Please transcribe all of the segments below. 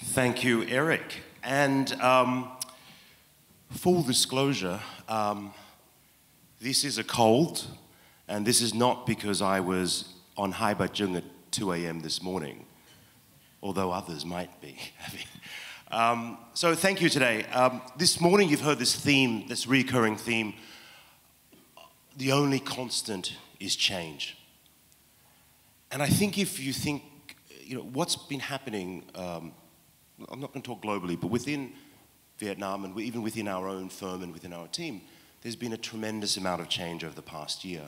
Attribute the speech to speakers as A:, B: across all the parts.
A: Thank you, Eric. And full disclosure, this is a cold, and this is not because I was on Hai Bat Jung at 2 a.m. this morning, although others might be. So thank you today. This morning you've heard this theme, this recurring theme, the only constant is change. And I think if you think, what's been happening, I'm not going to talk globally, but within Vietnam and even within our own firm and within our team, there's been a tremendous amount of change over the past year.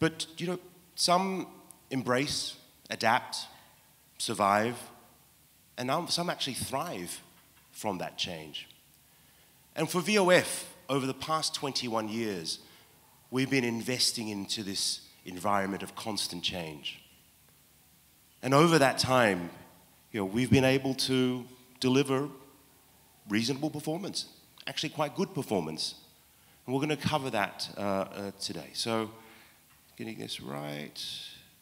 A: But, some embrace, adapt, survive, and some actually thrive from that change. And for VOF, over the past 21 years, we've been investing into this environment of constant change. And over that time, we've been able to deliver reasonable performance, actually quite good performance. And we're going to cover that today. So, getting this right,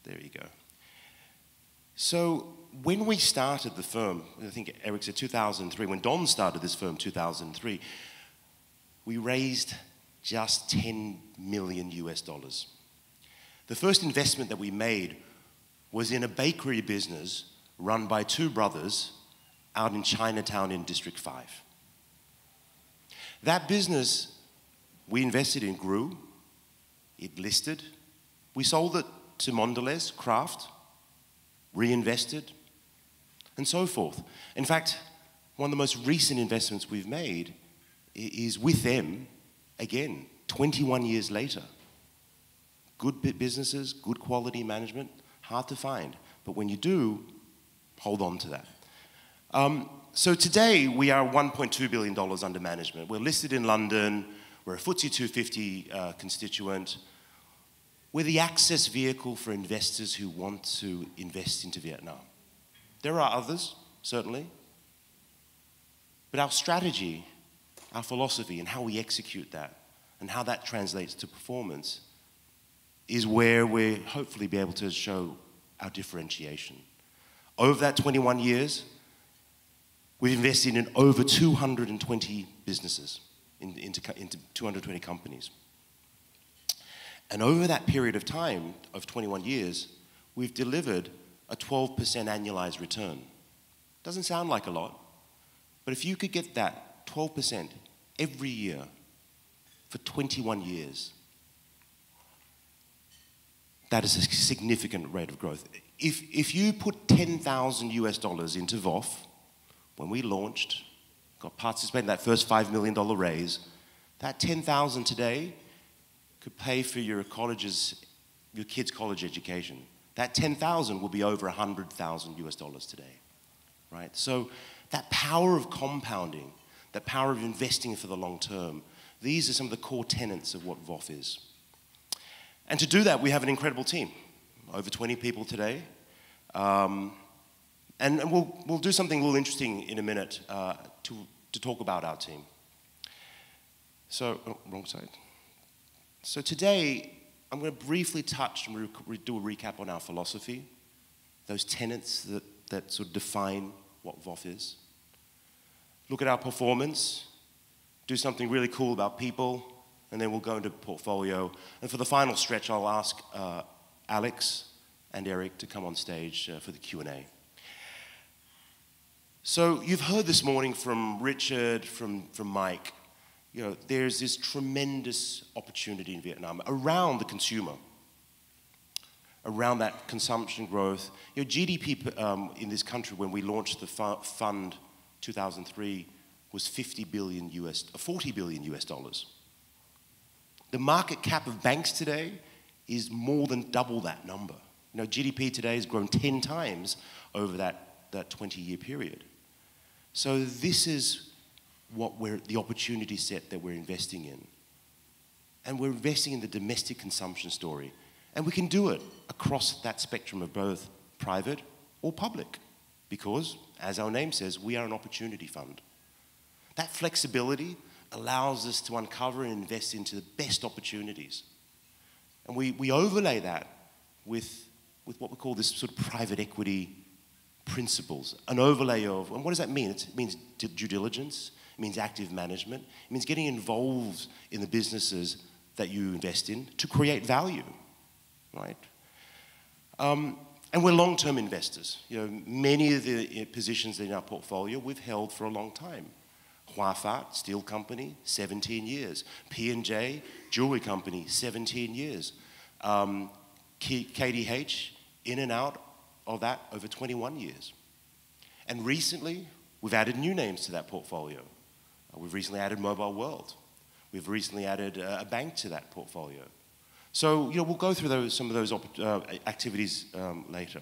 A: there you go. So, when we started the firm, I think Eric said 2003, when Don started this firm, 2003, we raised just $10 million US. The first investment that we made was in a bakery business run by two brothers out in Chinatown in District 5. That business we invested in grew, it listed, we sold it to Mondelez, Kraft, reinvested, and so forth. In fact, one of the most recent investments we've made is with them, again, 21 years later. Good businesses, good quality management, hard to find. But when you do, hold on to that. So today, we are $1.2 billion under management. We're listed in London. We're a FTSE 250 constituent. We're the access vehicle for investors who want to invest into Vietnam. There are others, certainly. But our strategy, our philosophy, and how we execute that, and how that translates to performance, is where we'll hopefully be able to show our differentiation. Over that 21 years, we've invested in over 220 businesses, into 220 companies. And over that period of time, of 21 years, we've delivered a 12% annualized return. Doesn't sound like a lot, but if you could get that 12% every year for 21 years, that is a significant rate of growth. If you put $10,000 US into VOF, when we launched, got participated in that first $5 million raise, that $10,000 today could pay for your kids' college education. That $10,000 will be over $100,000 US today, right? So that power of compounding, that power of investing for the long term, these are some of the core tenets of what VOF is. And to do that, we have an incredible team, over 20 people today. And we'll do something a little interesting in a minute to talk about our team. So, wrong side. So today, I'm going to briefly touch and do a recap on our philosophy, those tenets that sort of define what VOF is. Look at our performance, do something really cool about people, and then we'll go into portfolio. And for the final stretch, I'll ask Alex and Eric to come on stage for the Q&A. So you've heard this morning from Richard, from Mike, there's this tremendous opportunity in Vietnam around the consumer, around that consumption growth. GDP in this country, when we launched the fund 2003, was $40 billion US. The market cap of banks today is more than double that number. GDP today has grown 10 times over that 20-year period. So this is the opportunity set that we're investing in. And we're investing in the domestic consumption story. And we can do it across that spectrum of both private or public, because, as our name says, we are an opportunity fund. That flexibility allows us to uncover and invest into the best opportunities. And we overlay that with what we call this sort of private equity principles, an overlay of, and what does that mean? It means due diligence, it means active management, it means getting involved in the businesses that you invest in to create value, right? And we're long-term investors. You know, many of the positions in our portfolio we've held for a long time. Huafat, steel company, 17 years. P&J, jewelry company, 17 years. KDH, in and out of that over 21 years. And recently, we've added new names to that portfolio. We've recently added Mobile World. We've recently added a bank to that portfolio. So, you know, we'll go through some of those activities later.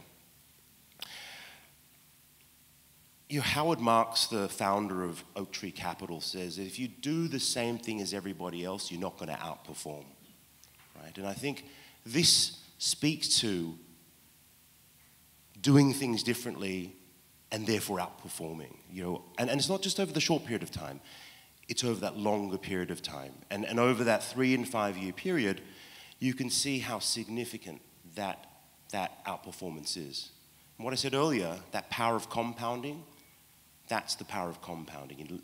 A: You know, Howard Marks, the founder of Oaktree Capital, says that if you do the same thing as everybody else, you're not going to outperform, right? And I think this speaks to doing things differently and therefore outperforming, you know. And it's not just over the short period of time, it's over that longer period of time. And over that 3 and 5 year period, you can see how significant that outperformance is. And what I said earlier, that power of compounding, that's the power of compounding.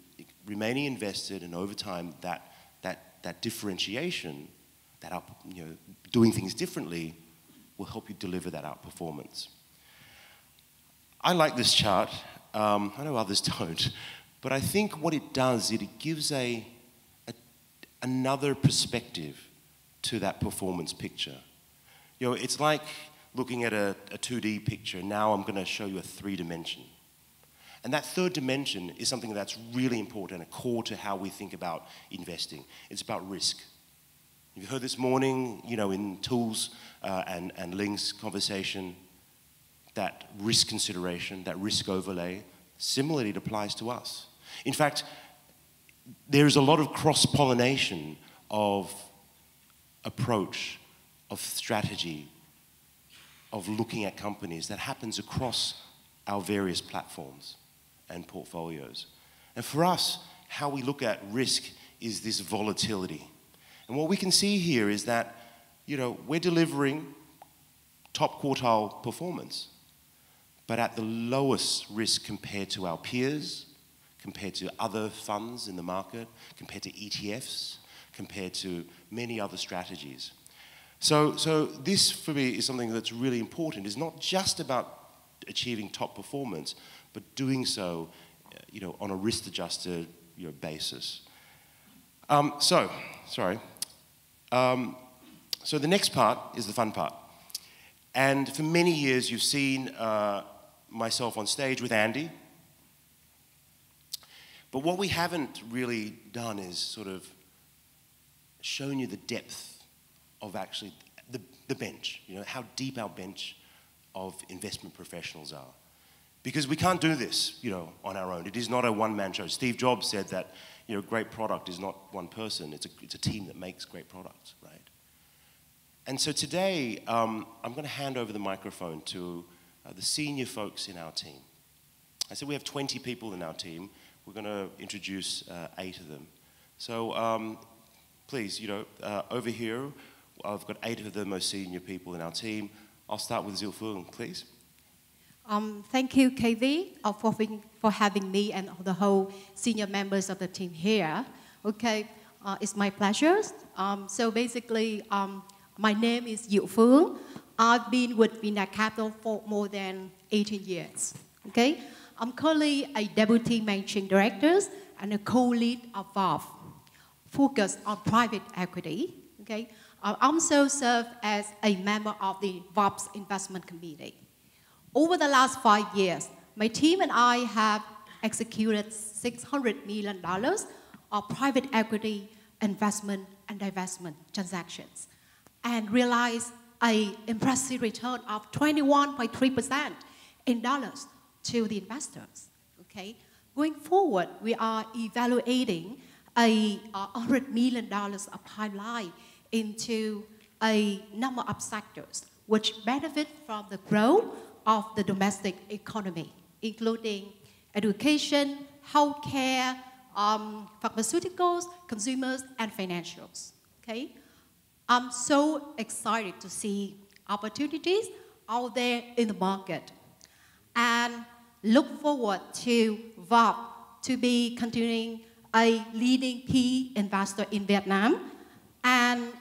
A: Remaining invested, and over time, that differentiation, you know, doing things differently, will help you deliver that outperformance. I like this chart. I know others don't, but I think what it does, it gives another perspective to that performance picture. You know, it's like looking at a 2D picture. Now I'm going to show you a 3-dimension. And that third dimension is something that's really important and a core to how we think about investing. It's about risk. You've heard this morning, you know, in Tools and Ling's conversation, that risk consideration, that risk overlay, similarly it applies to us. In fact, there's a lot of cross-pollination of approach, of strategy, of looking at companies that happens across our various platforms and portfolios. And for us, how we look at risk is this volatility. And what we can see here is that, you know, we're delivering top quartile performance, but at the lowest risk compared to our peers, compared to other funds in the market, compared to ETFs, compared to many other strategies. So this, for me, is something that's really important. It's not just about achieving top performance, but doing so, you know, on a risk-adjusted, you know, basis. So the next part is the fun part. And for many years, you've seen myself on stage with Andy. But what we haven't really done is sort of shown you the depth of actually the bench, you know, how deep our bench of investment professionals are. Because we can't do this, you know, on our own. It is not a one-man show. Steve Jobs said that, you know, great product is not one person. It's a team that makes great products, right? And so today, I'm going to hand over the microphone to the senior folks in our team. I said we have 20 people in our team. We're going to introduce 8 of them. So please, you know, over here, I've got 8 of the most senior people in our team. I'll start with Zil Fung, please.
B: Thank you, KV, for having me and the whole senior members of the team here. Okay, it's my pleasure. So basically, my name is Diệu Phương. I've been with VinaCapital for more than 18 years. Okay, I'm currently a deputy managing director and a co-lead of VOF, focused on private equity. Okay, I also serve as a member of the VOF's investment committee. Over the last 5 years, my team and I have executed $600 million of private equity investment and divestment transactions and realized an impressive return of 21.3% in dollars to the investors. Okay? Going forward, we are evaluating a $100 million of pipeline into a number of sectors which benefit from the growth of the domestic economy, including education, healthcare, pharmaceuticals, consumers, and financials. Okay? I'm so excited to see opportunities out there in the market and look forward to VOF to be continuing a leading key investor in Vietnam and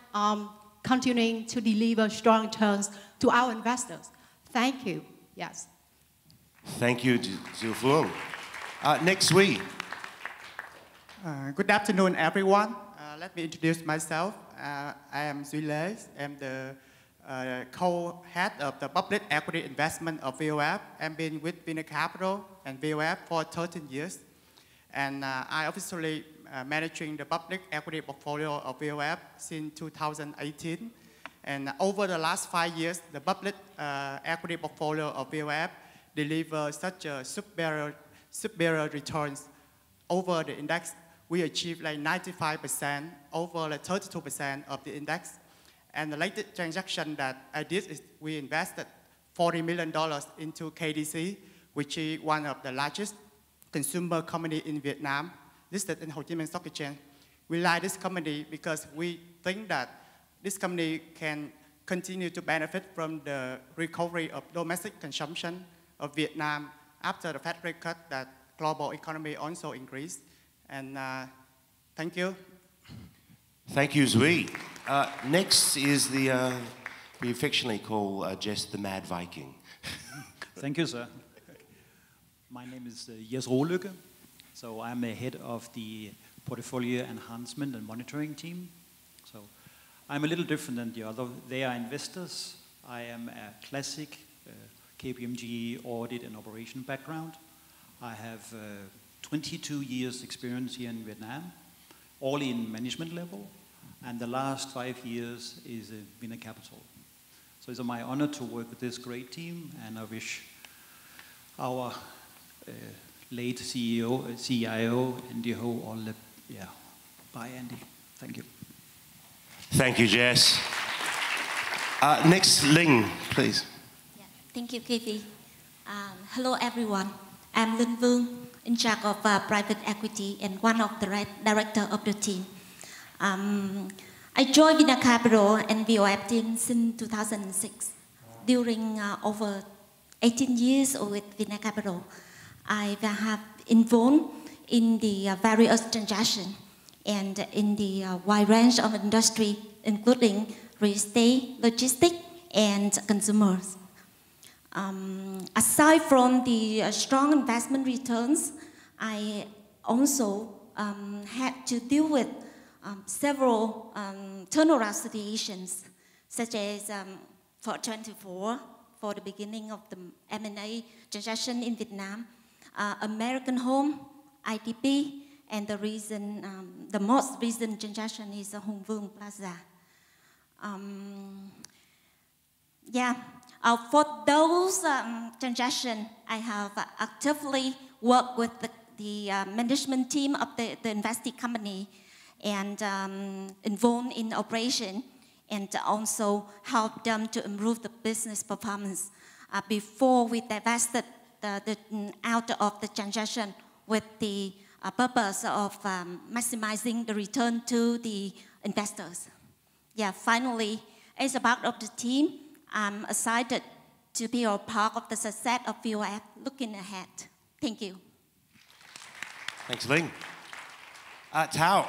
B: continuing to deliver strong returns to our investors. Thank you. Yes.
A: Thank you, Zhu Phuong. Next week.
C: Good afternoon, everyone. Let me introduce myself. I am Duy Lê. I'm the co-head of the public equity investment of VOF. I've been with VinaCapital and VOF for 13 years. And I officially managing the public equity portfolio of VOF since 2018. And over the last 5 years, the public equity portfolio of VOF delivered such a superior returns over the index. We achieved like 95% over like 32% of the index. And the latest transaction that I did is we invested $40 million into KDC, which is one of the largest consumer company in Vietnam, listed in Ho Chi Minh Stock Exchange. We like this company because we think that this company can continue to benefit from the recovery of domestic consumption of Vietnam after the Fed rate cut that global economy also increased. And thank you.
A: Thank you, Zui. Next is the, we affectionately call Jess the Mad Viking.
D: Thank you, sir. My name is Jes Rolykke. So I'm the head of the portfolio enhancement and monitoring team. So I'm a little different than the other. They are investors. I am a classic KPMG audit and operation background. I have 22 years experience here in Vietnam, all in management level, and the last 5 years is VinaCapital. So it's my honor to work with this great team, and I wish our late CIO, Andy Ho, all the, bye Andy, thank you.
A: Thank you, Jess. Next, Linh, please.
E: Yeah. Thank you, Katie. Hello, everyone. I'm Linh Vương, in charge of private equity and one of the director of the team. I joined VinaCapital and VOF team since 2006. During over 18 years with VinaCapital, I have involved in the various transactions and in the wide range of industry, including real estate, logistics, and consumers. Aside from the strong investment returns, I also had to deal with several turnaround situations, such as for 24, for the beginning of the M&A transaction in Vietnam, American Home, IDP, and the most recent transaction is Hùng Vương Plaza. For those transactions, I have actively worked with the management team of the invested company and involved in operation and also help them to improve the business performance before we divested out of the transaction with the purpose of maximizing the return to the investors. Finally, as a part of the team, I'm excited to be a part of the success of VOF looking ahead. Thank you.
A: Thanks, Linh. Thao.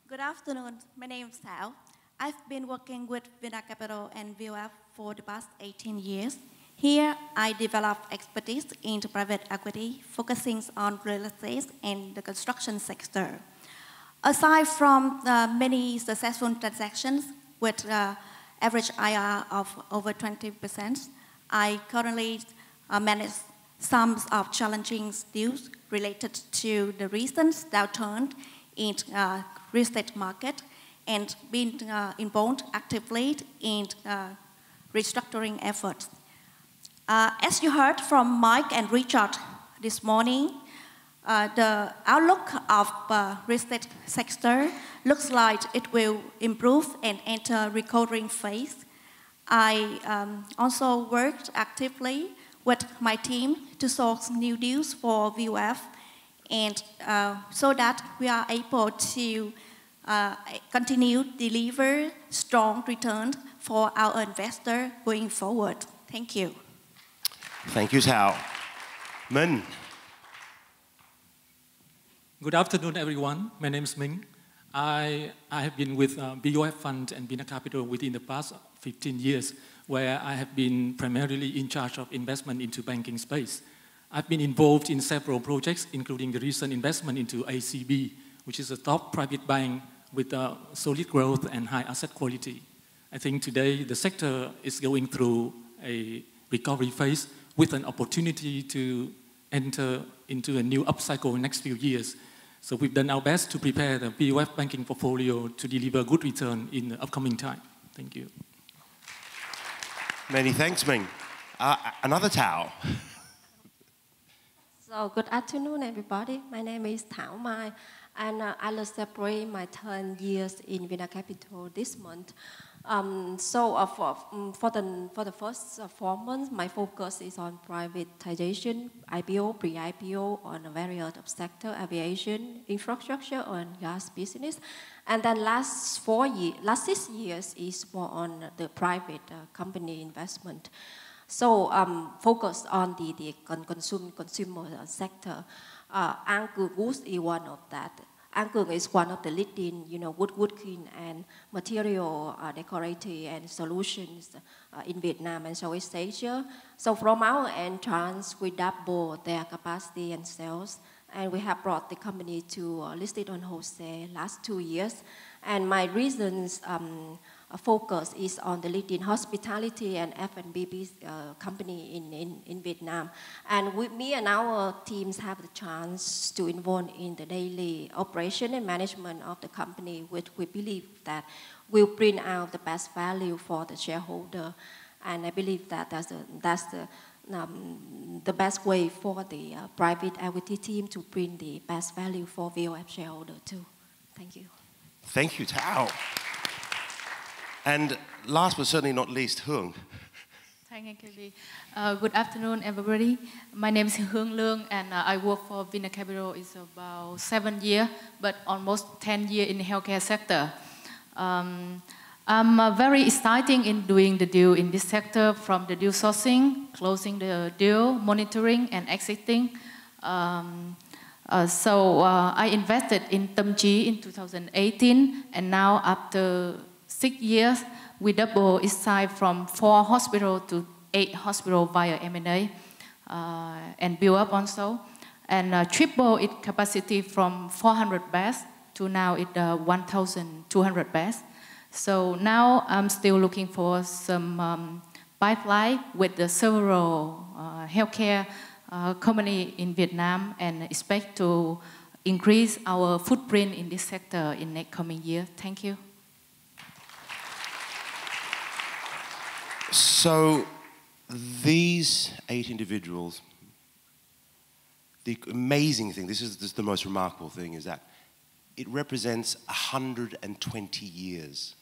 F: Good afternoon. My name is Thao. I've been working with VinaCapital and VOF for the past 18 years. Here, I developed expertise in private equity, focusing on real estate and the construction sector. Aside from the many successful transactions with average IR of over 20%, I currently manage some of challenging deals related to the recent downturn in real estate market and been involved actively in restructuring efforts. As you heard from Mike and Richard this morning, the outlook of real estate sector looks like it will improve and enter recovering phase. I also worked actively with my team to source new deals for VOF, and so that we are able to continue deliver strong returns for our investor going forward. Thank you.
A: Thank you, Thao. Minh.
G: Good afternoon, everyone. My name is Minh. I have been with VOF Fund and VinaCapital within the past 15 years, where I have been primarily in charge of investment into banking space. I've been involved in several projects, including the recent investment into ACB, which is a top private bank with solid growth and high asset quality. I think today the sector is going through a recovery phase with an opportunity to enter into a new upcycle in the next few years. So we've done our best to prepare the VOF banking portfolio to deliver good return in the upcoming time. Thank you.
A: Many thanks, Minh. Another Thao.
H: So good afternoon, everybody. My name is Thao Mai, and I will celebrate my 10 years in VinaCapital this month. For the first 4 months, my focus is on privatization, IPO, pre-IPO, on a variety of sector, aviation, infrastructure, and gas business. And then last 6 years is more on the private company investment. So focused on the consumer sector. Angkor Woods is one of that. Angkor is one of the leading, wood clean and material decorative and solutions in Vietnam and Southeast Asia. So from our entrance, we doubled their capacity and sales, and we have brought the company to listed on wholesale last 2 years. And my reasons focus is on the leading hospitality and F&B company in Vietnam. And me and our teams have the chance to involve in the daily operation and management of the company, which we believe that will bring out the best value for the shareholder. And I believe that that's the best way for the private equity team to bring the best value for VOF shareholder too. Thank you.
A: Thank you, Thao. And last but certainly not least, Hương.
I: Thank you, KB. Good afternoon, everybody. My name is Hương Lương, and I work for VinaCapital. It's about 7 years, but almost 10 years in the healthcare sector. I'm very excited in doing the deal in this sector, from the deal sourcing, closing the deal, monitoring, and exiting. I invested in Tâm Chí in 2018, and now after 6 years, we double its size from 4 hospitals to 8 hospitals via M&A and build up also, and triple its capacity from 400 beds to now it's 1,200 beds. So now I'm still looking for some pipeline with the several healthcare company in Vietnam, and expect to increase our footprint in this sector in the coming year. Thank you.
A: So these 8 individuals, the amazing thing, this is the most remarkable thing, is that it represents 120 years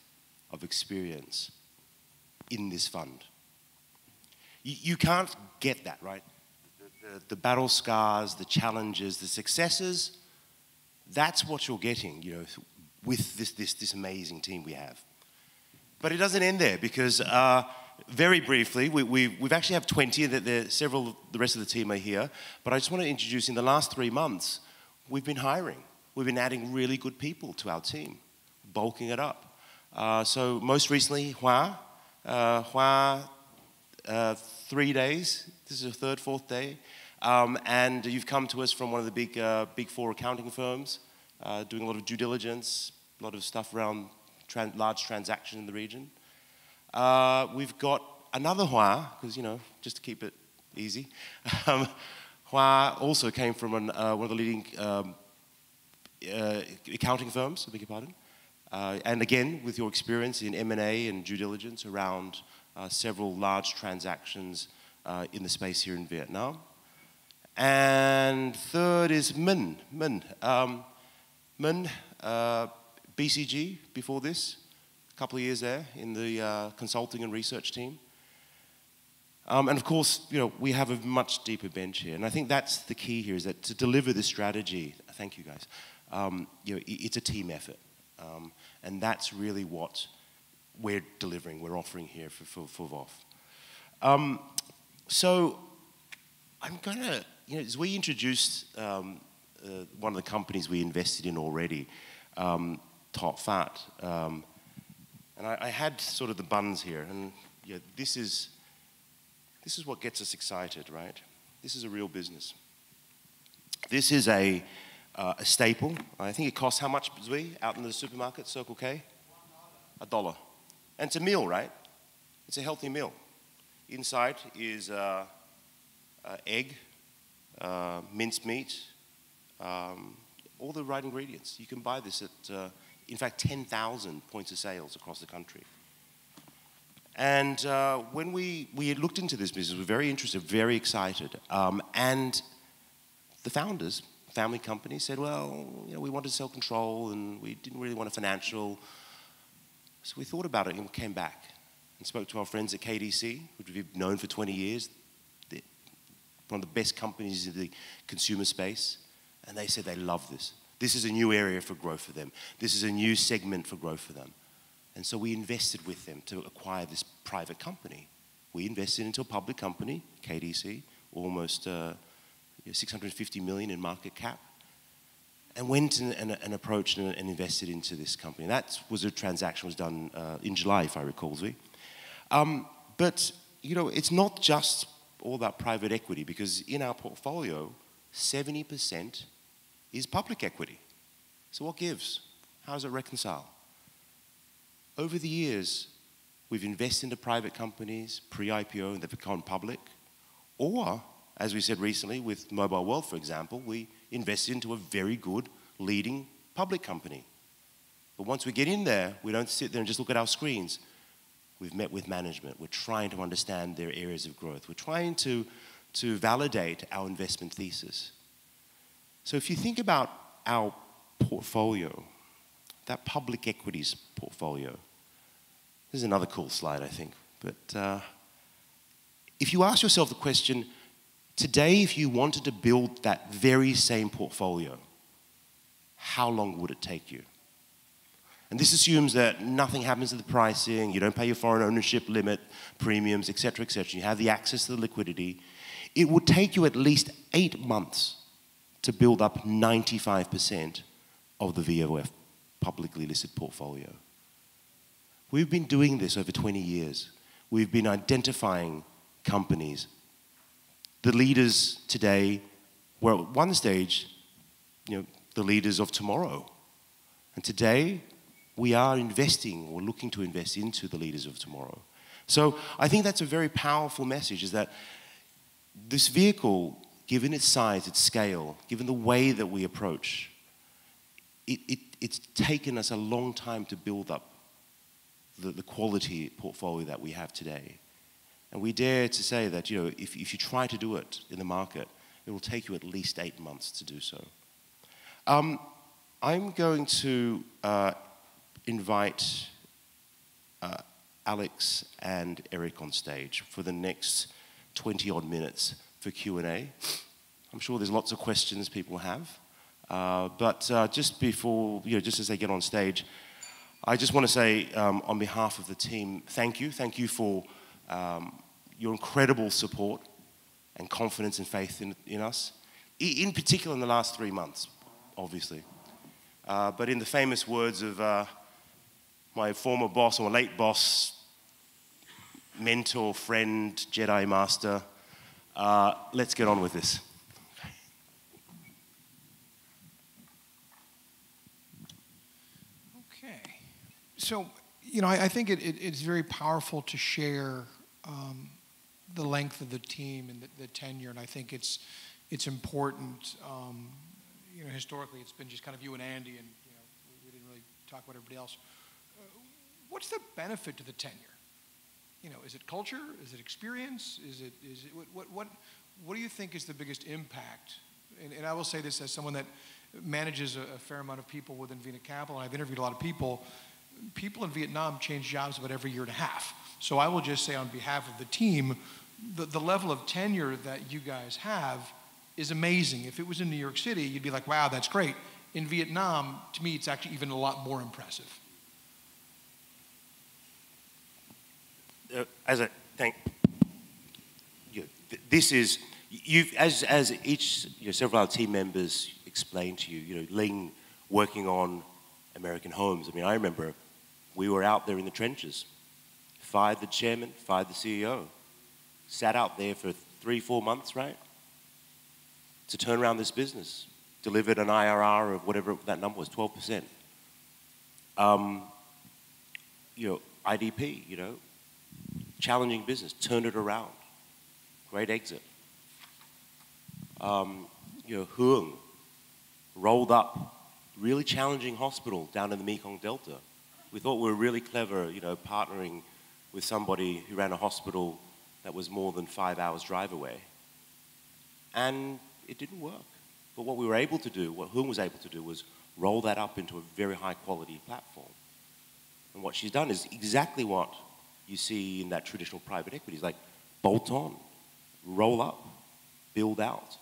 A: of experience in this fund. You can't get that, right? The battle scars, the challenges, the successes, that's what you're getting, with this amazing team we have. But it doesn't end there, because very briefly, we've actually have 20, and the rest of the team are here. But I just want to introduce, in the last 3 months, we've been hiring. We've been adding really good people to our team, bulking it up. So most recently, Hoa, 3 days. This is your 3rd, 4th day. And you've come to us from one of the big 4 accounting firms, doing a lot of due diligence, a lot of stuff around large transactions in the region. We've got another Hoa, because, just to keep it easy. Hoa also came from one of the leading accounting firms, I beg your pardon. And again, with your experience in M&A and due diligence around several large transactions in the space here in Vietnam. And 3rd is Minh. Minh, BCG before this, couple of years there in the consulting and research team. And of course, we have a much deeper bench here. And I think that's the key here, is that to deliver this strategy, thank you guys, it's a team effort. And that's really what we're delivering, we're offering here for VOF. So I'm going to, as we introduced one of the companies we invested in already, Top Fat, and I had sort of the buns here, and this is what gets us excited, right? This is a real business. This is a staple. I think it costs how much, Zui, out in the supermarket, Circle K? $1. And it's a meal, right? It's a healthy meal. Inside is egg, minced meat, all the right ingredients. You can buy this at, in fact, 10,000 points of sales across the country. And when we looked into this business, we were very interested, very excited. And the founders, family company, said, well, we wanted to sell control and we didn't really want a financial. So we thought about it and came back and spoke to our friends at KDC, which we've known for 20 years, one of the best companies in the consumer space. And they said they love this. This is a new area for growth for them. This is a new segment for growth for them. And so we invested with them to acquire this private company. We invested into a public company, KDC, almost 650 million in market cap, and went and approached and invested into this company. And that was a transaction was done in July, if I recall, Zui. But, it's not just all about private equity, because in our portfolio, 70% is public equity. So what gives? How does it reconcile? Over the years, we've invested into private companies, pre-IPO, and they've become public. Or, as we said recently with Mobile World, for example, we invested into a very good, leading public company. But once we get in there, we don't sit there and just look at our screens. We've met with management. We're trying to understand their areas of growth. We're trying to validate our investment thesis. So if you think about our portfolio, that public equities portfolio, this is another cool slide, I think. But if you ask yourself the question, today, if you wanted to build that very same portfolio, how long would it take you? And this assumes that nothing happens to the pricing, you don't pay your foreign ownership limit, premiums, et cetera, you have the access to the liquidity. It would take you at least 8 months to build up 95% of the VOF publicly listed portfolio. We've been doing this over 20 years. We've been identifying companies. The leaders today were at one stage, the leaders of tomorrow. And today, we are investing or looking to invest into the leaders of tomorrow. So I think that's a very powerful message, is that this vehicle, given its size, its scale, given the way that we approach, it's taken us a long time to build up the quality portfolio that we have today. And we dare to say that, if you try to do it in the market, it will take you at least 8 months to do so. I'm going to invite Alex and Eric on stage for the next 20-odd minutes for Q&A. I'm sure there's lots of questions people have. But just before, just as they get on stage, I just want to say, on behalf of the team, thank you. Thank you for your incredible support and confidence and faith in us, in particular in the last 3 months, obviously. But in the famous words of my former boss, or late boss, mentor, friend, Jedi master, let's get on with this.
J: Okay. So, I think it's very powerful to share the length of the team and the tenure, and I think it's important. Historically, it's been just kind of you and Andy, and we didn't really talk about everybody else. What's the benefit to the tenure? Is it culture? Is it experience? Is it what do you think is the biggest impact? And I will say this as someone that manages a fair amount of people within VinaCapital, and I've interviewed a lot of people. people in Vietnam change jobs about every year and a half. So I will just say on behalf of the team, the level of tenure that you guys have is amazing. If it was in New York City, you'd be like, wow, that's great. In Vietnam, to me, it's actually even a lot more impressive.
A: As a thank you, this is as each several of our team members explained to you, Ling working on American Homes. I mean, I remember we were out there in the trenches, fired the chairman, fired the CEO, sat out there for 3-4 months, right, to turn around this business, delivered an IRR of whatever that number was, 12%. IDP, challenging business, turned it around, great exit. Huong rolled up, really challenging hospital down in the Mekong Delta. We thought we were really clever, partnering with somebody who ran a hospital that was more than 5 hours drive away. And it didn't work. But what we were able to do, what Huong was able to do, was roll that up into a very high quality platform. And what she's done is exactly what you see in that traditional private equity. It's like bolt on, roll up, build out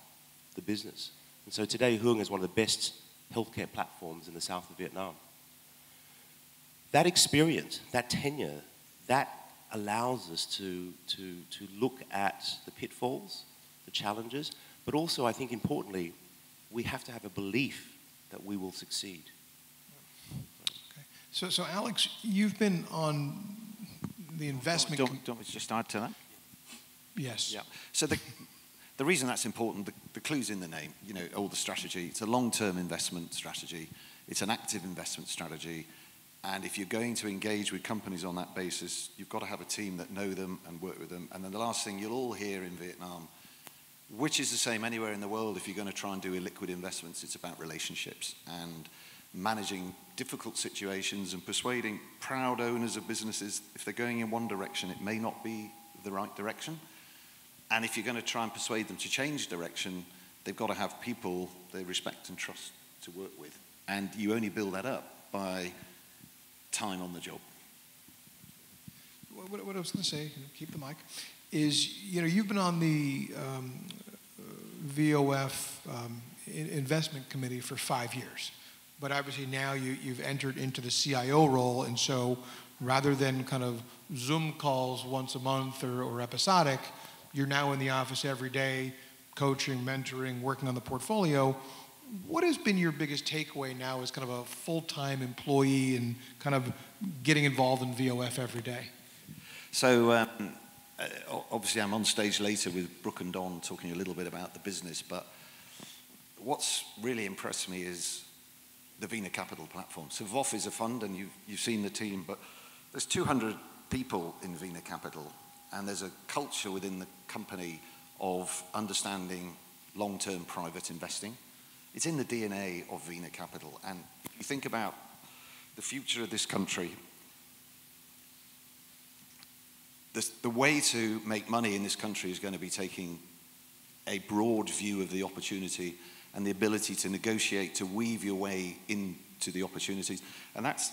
A: the business. And so today, Huong is one of the best healthcare platforms in the south of Vietnam. That experience, that tenure, that allows us to look at the pitfalls, the challenges, but also, I think importantly, we have to have a belief that we will succeed.
J: Okay. So Alex, you've been on the investment...
K: Don't we just add to that?
J: Yes.
K: Yeah. So the reason that's important, the clue's in the name, all the strategy. It's a long-term investment strategy. It's an active investment strategy. And if you're going to engage with companies on that basis, you've got to have a team that know them and work with them. And then the last thing you'll all hear in Vietnam, which is the same anywhere in the world, if you're going to try and do illiquid investments, it's about relationships and managing difficult situations and persuading proud owners of businesses. If they're going in one direction, it may not be the right direction. And if you're going to try and persuade them to change direction, they've got to have people they respect and trust to work with. And you only build that up by time on the job.
J: What I was going to say, keep the mic, is you've been on the VOF investment committee for 5 years, but obviously now you've entered into the CIO role, and so rather than kind of Zoom calls once a month or episodic, you're now in the office every day, coaching, mentoring, working on the portfolio. What has been your biggest takeaway now as kind of a full-time employee and kind of getting involved in VOF every day?
K: So obviously I'm on stage later with Brooke and Don talking a little bit about the business, but what's really impressed me is the VinaCapital platform. So VOF is a fund, and you've seen the team, but there's 200 people in VinaCapital, and there's a culture within the company of understanding long-term private investing. It's in the DNA of VinaCapital. And if you think about the future of this country, the way to make money in this country is going to be taking a broad view of the opportunity and the ability to negotiate, to weave your way into the opportunities. And that's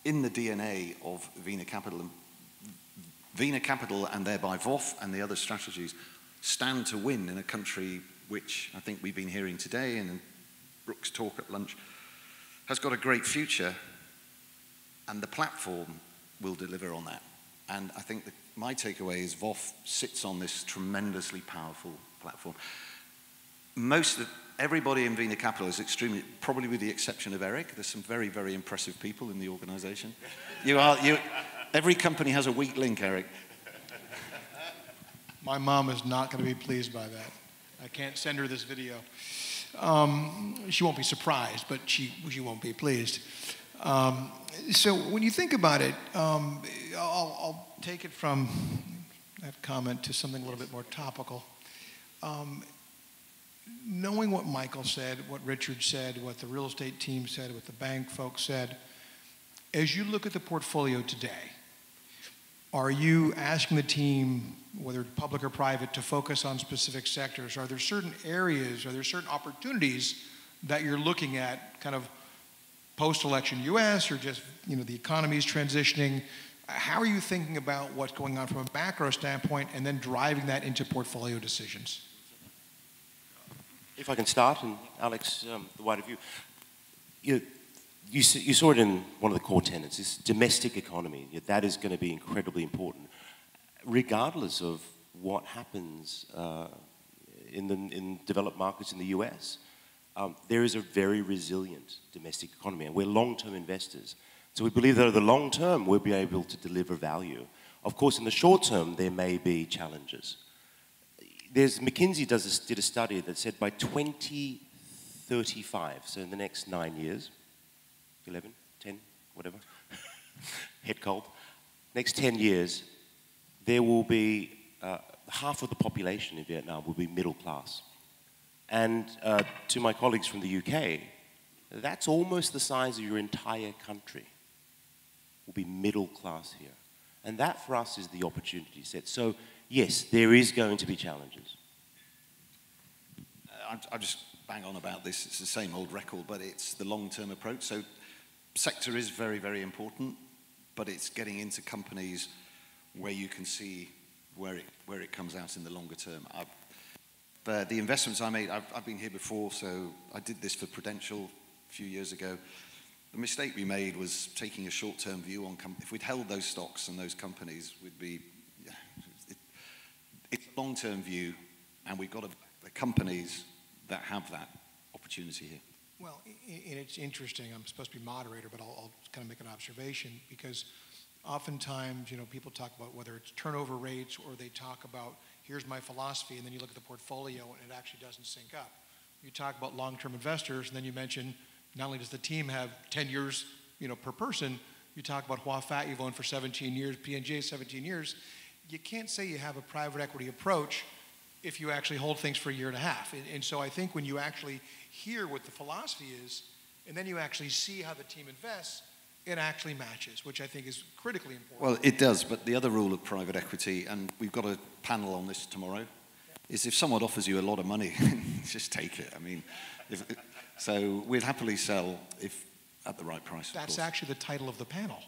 K: in the DNA of VinaCapital. And VinaCapital, and thereby VOF and the other strategies, stand to win in a country which I think we've been hearing today, and Brooke's talk at lunch, has got a great future, and the platform will deliver on that. And I think that my takeaway is VOF sits on this tremendously powerful platform. Everybody in VinaCapital is extremely, probably with the exception of Eric, there's some very, very impressive people in the organization. Every company has a weak link, Eric.
J: My mom is not going to be pleased by that. I can't send her this video. She won't be surprised, but she won't be pleased. So when you think about it, I'll take it from that comment to something a little bit more topical. Knowing what Michael said, what Richard said, what the real estate team said, what the bank folks said, as you look at the portfolio today, are you asking the team, whether public or private, to focus on specific sectors? Are there certain areas, are there certain opportunities that you're looking at kind of post-election US or just, the economy is transitioning? How are you thinking about what's going on from a macro standpoint and then driving that into portfolio decisions?
A: If I can start, and Alex, the wider view. You saw it in one of the core tenets, this domestic economy. That is going to be incredibly important, regardless of what happens in developed markets in the US. There is a very resilient domestic economy, and we're long-term investors. So we believe that over the long term, we'll be able to deliver value. Of course, in the short term, there may be challenges. McKinsey did a study that said by 2035, so in the next 9 years, 11, 10, whatever, head cold, next 10 years, there will be half of the population in Vietnam will be middle class. And to my colleagues from the UK, that's almost the size of your entire country will be middle class here. And that for us is the opportunity set. So yes, there is going to be challenges.
K: I'll just bang on about this. It's the same old record, but it's the long-term approach. So sector is very, very important, but it's getting into companies where you can see where it comes out in the longer term. The investments I made, I've been here before, so I did this for Prudential a few years ago. The mistake we made was taking a short-term view on if we'd held those stocks and those companies, we'd be, it's a long-term view, and we've got the companies that have that opportunity here.
J: Well, and it's interesting, I'm supposed to be moderator, but I'll kind of make an observation, because oftentimes, people talk about whether it's turnover rates or they talk about, here's my philosophy, and then you look at the portfolio and it actually doesn't sync up. You talk about long-term investors, and then you mention not only does the team have 10 years, per person, you talk about Hoa Phat, you've owned for 17 years, P&J 17 years. You can't say you have a private equity approach if you actually hold things for a year and a half. And so I think when you actually hear what the philosophy is, and then you actually see how the team invests, it actually matches, which I think is critically important.
K: Well, it does, but the other rule of private equity, and we've got a panel on this tomorrow, is if someone offers you a lot of money, just take it. I mean, so we'd happily sell if at the right price.
J: That's actually the title of the panel.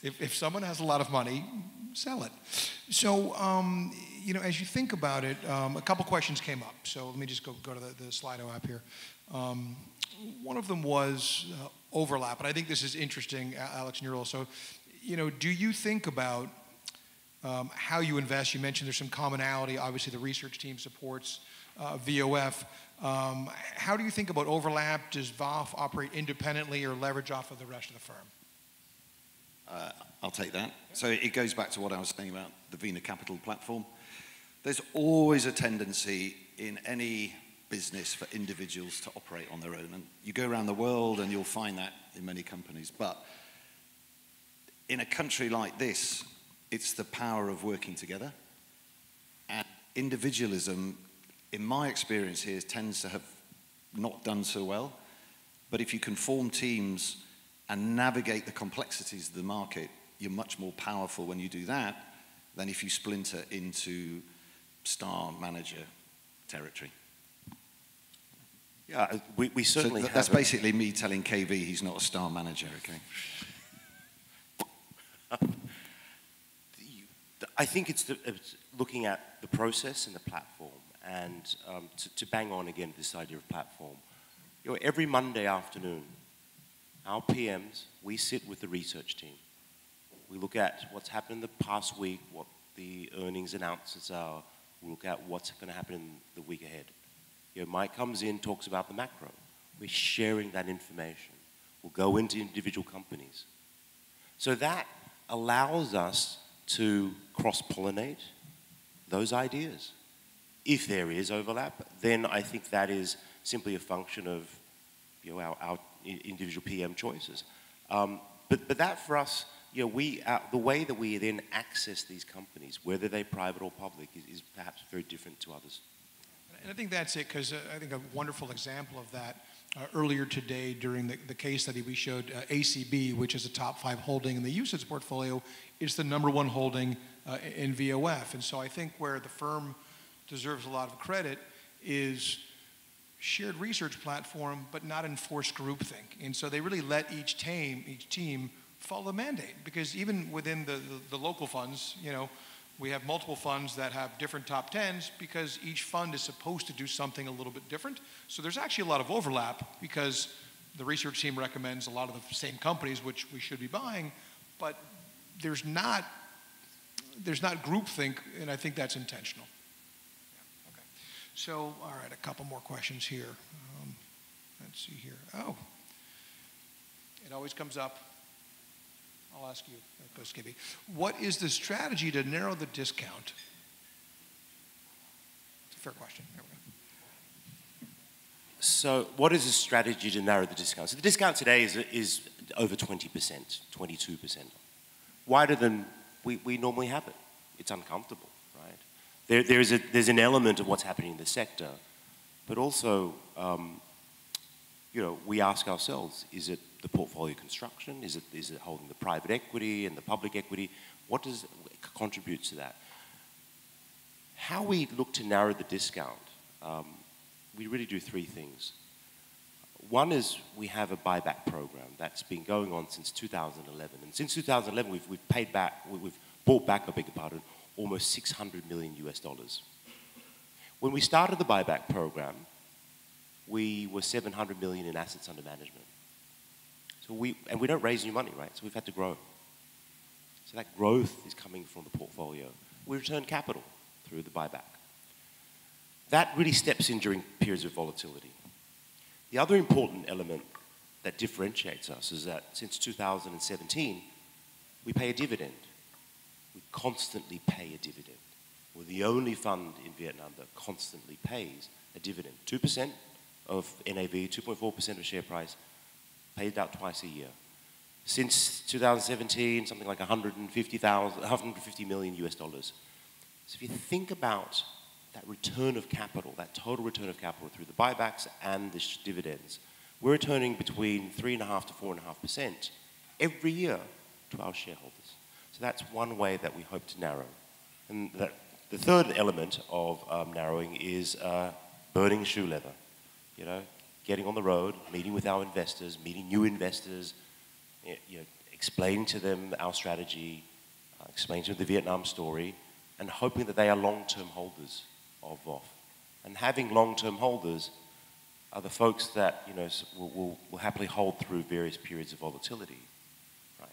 J: If someone has a lot of money, sell it. So, as you think about it, a couple questions came up. So let me just go to the Slido app here. One of them was overlap, and I think this is interesting, Alex and your role. So, do you think about how you invest? You mentioned there's some commonality. Obviously, the research team supports VOF. How do you think about overlap? Does VOF operate independently or leverage off of the rest of the firm?
K: I'll take that. So it goes back to what I was saying about the VinaCapital platform. There's always a tendency in any business for individuals to operate on their own. And you go around the world and you'll find that in many companies. But in a country like this, it's the power of working together. And individualism, in my experience here, tends to have not done so well. But if you can form teams and navigate the complexities of the market, you're much more powerful when you do that than if you splinter into star manager territory.
A: Yeah, we certainly have.
K: That's basically me telling KV he's not a star manager, okay?
A: I think it's looking at the process and the platform, and to bang on again this idea of platform. Every Monday afternoon, our PMs, we sit with the research team. We look at what's happened in the past week, what the earnings announcements are. We look at what's going to happen in the week ahead. Mike comes in, talks about the macro. We're sharing that information. We'll go into individual companies. So that allows us to cross-pollinate those ideas. If there is overlap, then I think that is simply a function of our individual PM choices. But that for us, the way that we then access these companies, whether they're private or public, is perhaps very different to others.
J: And I think that's it, because I think a wonderful example of that, earlier today during the case study we showed, ACB, which is a top 5 holding in the UCITS portfolio, is the #1 holding in VOF. And so I think where the firm deserves a lot of credit is shared research platform, but not enforced groupthink. And so they really let each team follow the mandate, because even within the local funds, you know, we have multiple funds that have different top 10s because each fund is supposed to do something a little bit different. So there's actually a lot of overlap because the research team recommends a lot of the same companies which we should be buying, but there's not groupthink, and I think that's intentional. Yeah, okay. So, all right, a couple more questions here. Let's see here. Oh, it always comes up. I'll ask you, go Skippy. What is the strategy to narrow the discount? It's a fair question. There we go.
A: So what is the strategy to narrow the discount? So the discount today is over 20%, 22%. Wider than we normally have it. It's uncomfortable, right? There's an element of what's happening in the sector, but also, you know, we ask ourselves, is it the portfolio construction? Is it holding the private equity and the public equity? What does contribute to that? How we look to narrow the discount, we really do three things. One is we have a buyback program that's been going on since 2011. And since 2011, we've bought back, I beg your pardon, almost $600 million US. When we started the buyback program, we were 700 million in assets under management. So we don't raise new money, right? So we've had to grow. So that growth is coming from the portfolio. We return capital through the buyback. That really steps in during periods of volatility. The other important element that differentiates us is that since 2017, we pay a dividend. We constantly pay a dividend. We're the only fund in Vietnam that constantly pays a dividend. 2% of NAV, 2.4% of share price, paid out twice a year. Since 2017, something like $150 million US. So if you think about that return of capital, that total return of capital through the buybacks and the dividends, we're returning between 3.5% to 4.5% every year to our shareholders. So that's one way that we hope to narrow. And the third element of narrowing is burning shoe leather. You know, getting on the road, meeting with our investors, meeting new investors, you know, explaining to them our strategy, explaining to them the Vietnam story, and hoping that they are long-term holders of VOF. And having long-term holders are the folks that, you know, will happily hold through various periods of volatility, right?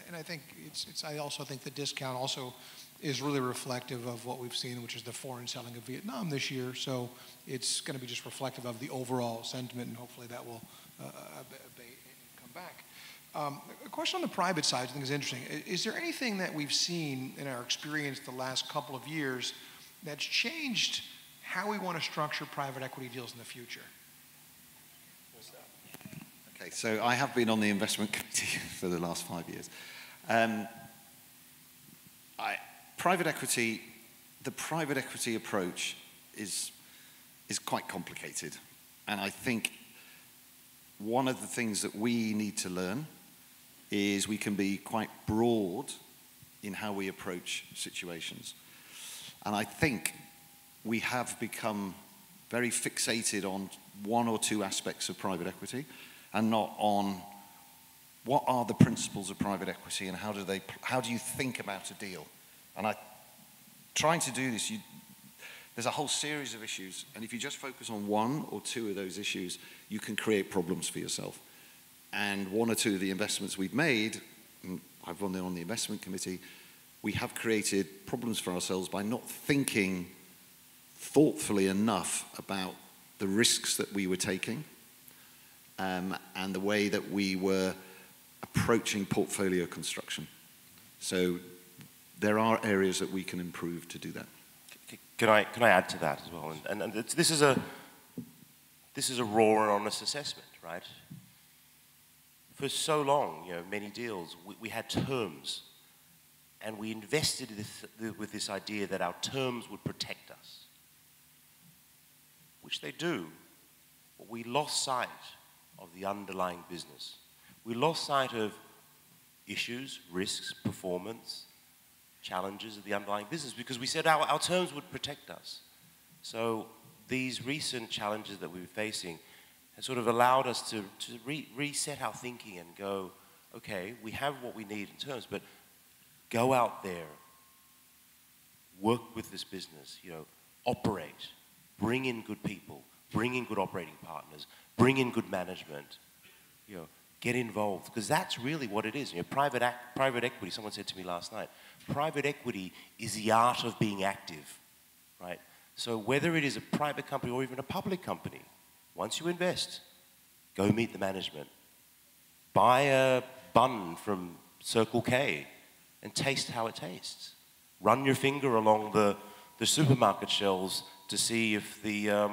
J: And I think I also think the discount also is really reflective of what we've seen, which is the foreign selling of Vietnam this year. So it's going to be just reflective of the overall sentiment, and hopefully that will abate and come back. A question on the private side I think is interesting. Is there anything that we've seen in our experience the last couple of years that's changed how we want to structure private equity deals in the future?
K: Okay, so I have been on the investment committee for the last 5 years. Private equity, the private equity approach is quite complicated. And I think one of the things that we need to learn is we can be quite broad in how we approach situations. And I think we have become very fixated on one or two aspects of private equity and not on what are the principles of private equity and how do you think about a deal? And trying to do this, there's a whole series of issues, and if you just focus on one or two of those issues, you can create problems for yourself. And one or two of the investments we've made, and I've run on the investment committee, we have created problems for ourselves by not thinking thoughtfully enough about the risks that we were taking and the way that we were approaching portfolio construction. So there are areas that we can improve to do that.
A: Can I add to that as well? And this is a raw and honest assessment, right? For so long, you know, many deals, we had terms, and we invested with this idea that our terms would protect us, which they do, but we lost sight of the underlying business. We lost sight of issues, risks, performance, challenges of the underlying business because we said our terms would protect us. So these recent challenges that we've been facing have sort of allowed us to reset our thinking and go, okay, we have what we need in terms, but go out there, work with this business, you know, operate, bring in good people, bring in good operating partners, bring in good management, you know, get involved, because that's really what it is. You know, private equity, someone said to me last night, private equity is the art of being active, right? So whether it is a private company or even a public company, once you invest, go meet the management, buy a bun from Circle K and taste how it tastes. Run your finger along the supermarket shelves to see if the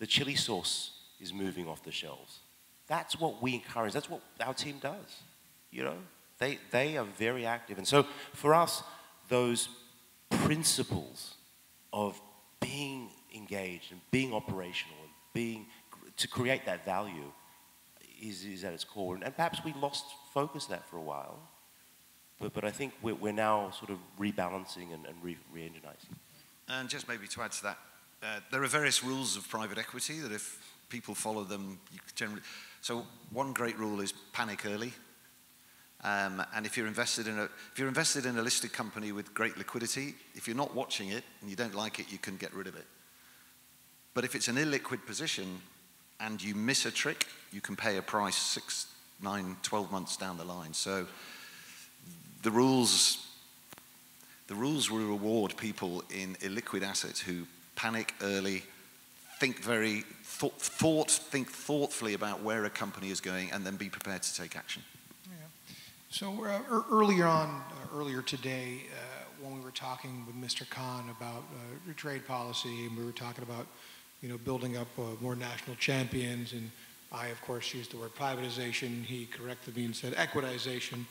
A: chili sauce is moving off the shelves. That's what we encourage. That's what our team does. You know, they are very active. And so for us, those principles of being engaged and being operational and to create that value is at its core. And perhaps we lost focus of that for a while. But I think we're now sort of rebalancing and re-energizing.
K: And just maybe to add to that, there are various rules of private equity that if people follow them, you generally... So one great rule is panic early. And if you're invested in a listed company with great liquidity, if you're not watching it and you don't like it, you can get rid of it. But if it's an illiquid position and you miss a trick, you can pay a price 6, 9, 12 months down the line. So the rules will reward people in illiquid assets who panic early, think thoughtfully about where a company is going, and then be prepared to take action.
J: Yeah. So earlier today, when we were talking with Mr. Khanh about trade policy, and we were talking about, you know, building up more national champions, and I, of course, used the word privatization. He corrected me and said equitization.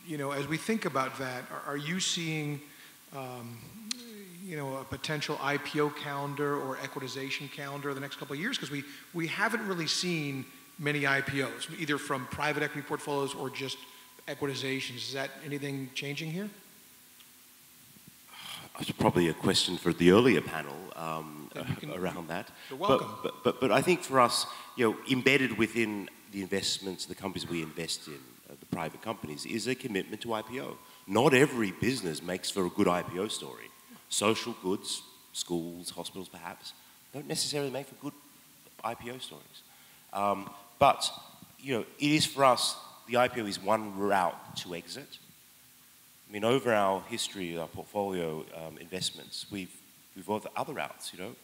J: You know, as we think about that, are you seeing, you know, a potential IPO calendar or equitization calendar the next couple of years? Because we haven't really seen many IPOs, either from private equity portfolios or just equitizations. Is that anything changing here?
A: It's probably a question for the earlier panel around that.
J: You're welcome.
A: But I think for us, you know, embedded within the investments, the companies we invest in, the private companies, is a commitment to IPO. Not every business makes for a good IPO story. Social goods, schools, hospitals perhaps, don't necessarily make for good IPO stories. But, you know, it is for us, the IPO is one route to exit. I mean, over our history, our portfolio investments, we've other routes, you know,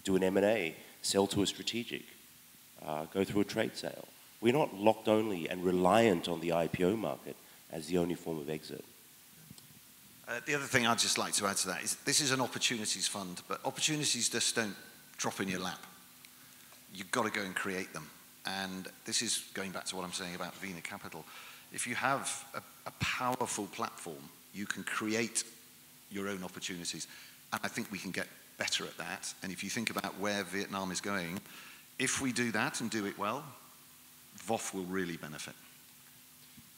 A: do an M&A, sell to a strategic, go through a trade sale. We're not locked only and reliant on the IPO market as the only form of exit.
K: The other thing I'd just like to add to that is this is an opportunities fund, but opportunities just don't drop in your lap. You've got to go and create them. And this is going back to what I'm saying about VinaCapital. If you have a powerful platform, you can create your own opportunities. And I think we can get better at that. And if you think about where Vietnam is going, if we do that and do it well, VOF will really benefit.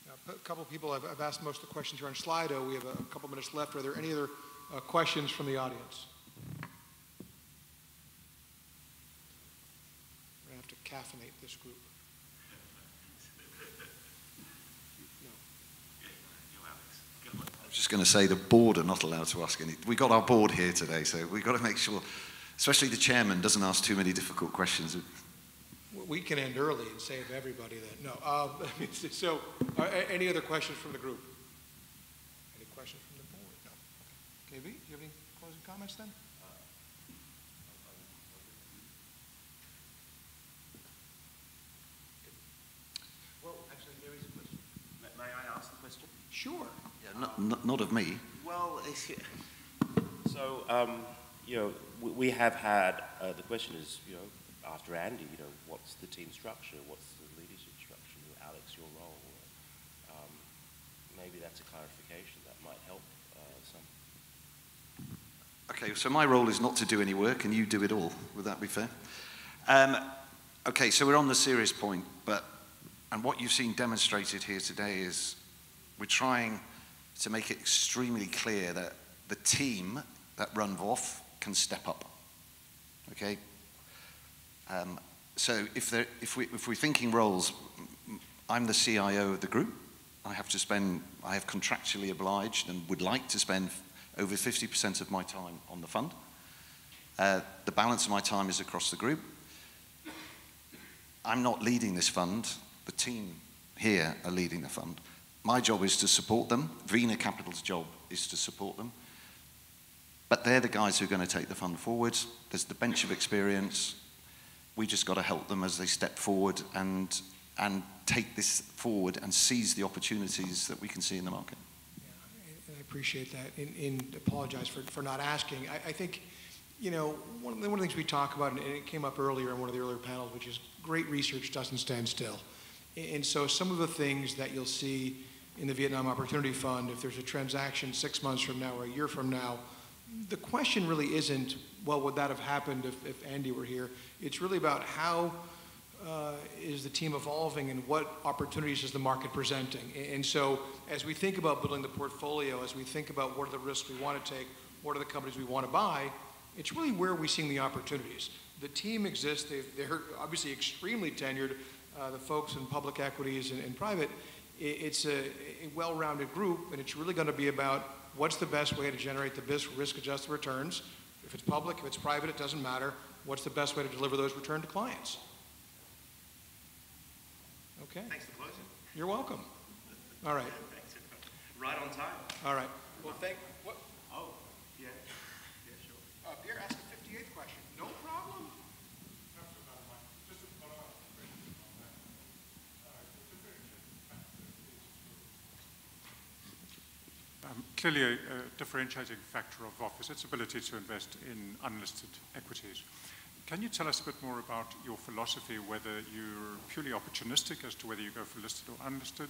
J: Now, a couple of people, I've asked most of the questions here on Slido. We have a couple minutes left. Are there any other questions from the audience? We're going to have to caffeinate this group.
K: I was just going to say the board are not allowed to ask any. We got our board here today, so we've got to make sure, especially the chairman, doesn't ask too many difficult questions.
J: We can end early and save everybody that. No. So, any other questions from the group? Any questions from the board? No. Okay. KB, do you have any closing comments then?
A: Well, actually, there is a question. May I ask the question?
J: Sure.
K: Yeah, not of me.
A: Well, so, you know, we have had, the question is, you know, after Andy, you know, what's the team structure? What's the leadership structure? Alex, your role? Maybe that's a clarification that might help some.
K: Okay, so my role is not to do any work and you do it all. Would that be fair? Okay, so we're on the serious point, and what you've seen demonstrated here today is we're trying to make it extremely clear that the team that run VOF can step up. Okay? So if we're thinking roles, I'm the CIO of the group. I have contractually obliged and would like to spend over 50% of my time on the fund. The balance of my time is across the group. I'm not leading this fund. The team here are leading the fund. My job is to support them. VinaCapital's job is to support them. But they're the guys who are going to take the fund forward. There's the bench of experience. We just got to help them as they step forward and take this forward and seize the opportunities that we can see in the market.
J: Yeah, I appreciate that. And apologize for not asking. I think, you know, one of the things we talk about, and it came up earlier in one of the earlier panels, which is great research doesn't stand still. And so some of the things that you'll see in the Vietnam Opportunity Fund, if there's a transaction 6 months from now or a year from now, the question really isn't, well, would that have happened if Andy were here? It's really about how is the team evolving and what opportunities is the market presenting. And so as we think about building the portfolio, as we think about what are the risks we want to take, what are the companies we want to buy, it's really where we're seeing the opportunities. The team exists. They're obviously extremely tenured, the folks in public equities and private. It's a well-rounded group, and it's really going to be about what's the best way to generate the best risk-adjusted returns. If it's public, if it's private, it doesn't matter. What's the best way to deliver those returns to clients? Okay.
A: Thanks for closing.
J: You're welcome. All right.
A: Thanks. Right on time.
J: All right. Well,
A: what? Oh, yeah. Yeah, sure.
J: Pierre, ask a 58th question. No problem.
L: Clearly, a differentiating factor of VOF is its ability to invest in unlisted equities. Can you tell us a bit more about your philosophy, whether you're purely opportunistic as to whether you go for listed or unlisted,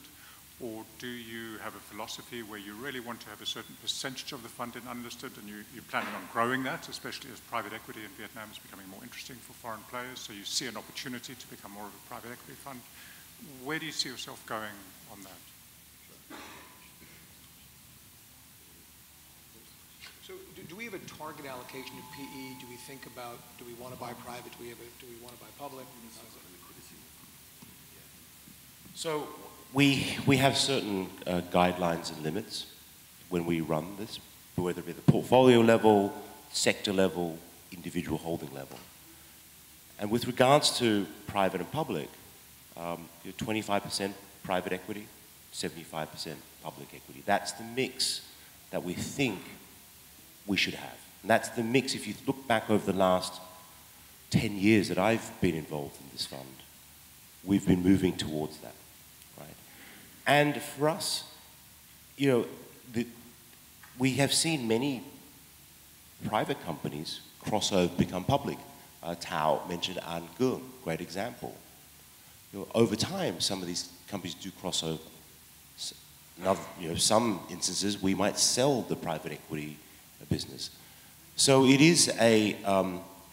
L: or do you have a philosophy where you really want to have a certain percentage of the fund in unlisted and you're planning on growing that, especially as private equity in Vietnam is becoming more interesting for foreign players, so you see an opportunity to become more of a private equity fund? Where do you see yourself going on that?
J: So do we have a target allocation of PE? Do we think about, do we want to buy private? Do we want to buy public?
A: So we have certain guidelines and limits when we run this, whether it be the portfolio level, sector level, individual holding level. And with regards to private and public, 25% private equity, 75% public equity. That's the mix that we think we should have. And that's the mix. If you look back over the last 10 years that I've been involved in this fund, we've been moving towards that, right? And for us, you know, we have seen many private companies cross over, become public. Tao mentioned An Gung, great example. You know, over time, some of these companies do cross over. Some instances, we might sell the private equity business. So it is a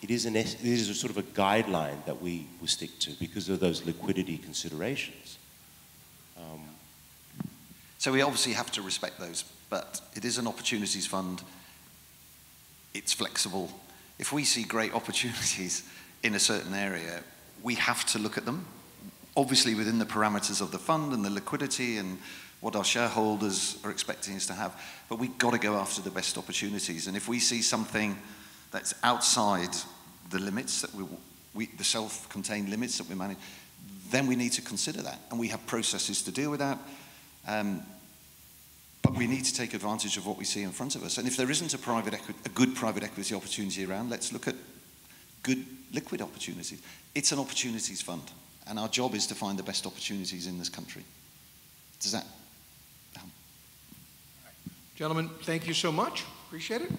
A: sort of a guideline that we stick to because of those liquidity considerations.
K: So we obviously have to respect those, but it is an opportunities fund. It's flexible. If we see great opportunities in a certain area, we have to look at them, obviously within the parameters of the fund and the liquidity and what our shareholders are expecting us to have, but we've got to go after the best opportunities. And if we see something that's outside the limits that the self-contained limits that we manage, then we need to consider that, and we have processes to deal with that. But we need to take advantage of what we see in front of us. And if there isn't a good private equity opportunity around, let's look at good liquid opportunities. It's an opportunities fund, and our job is to find the best opportunities in this country. Does that?
J: Gentlemen, thank you so much. Appreciate it.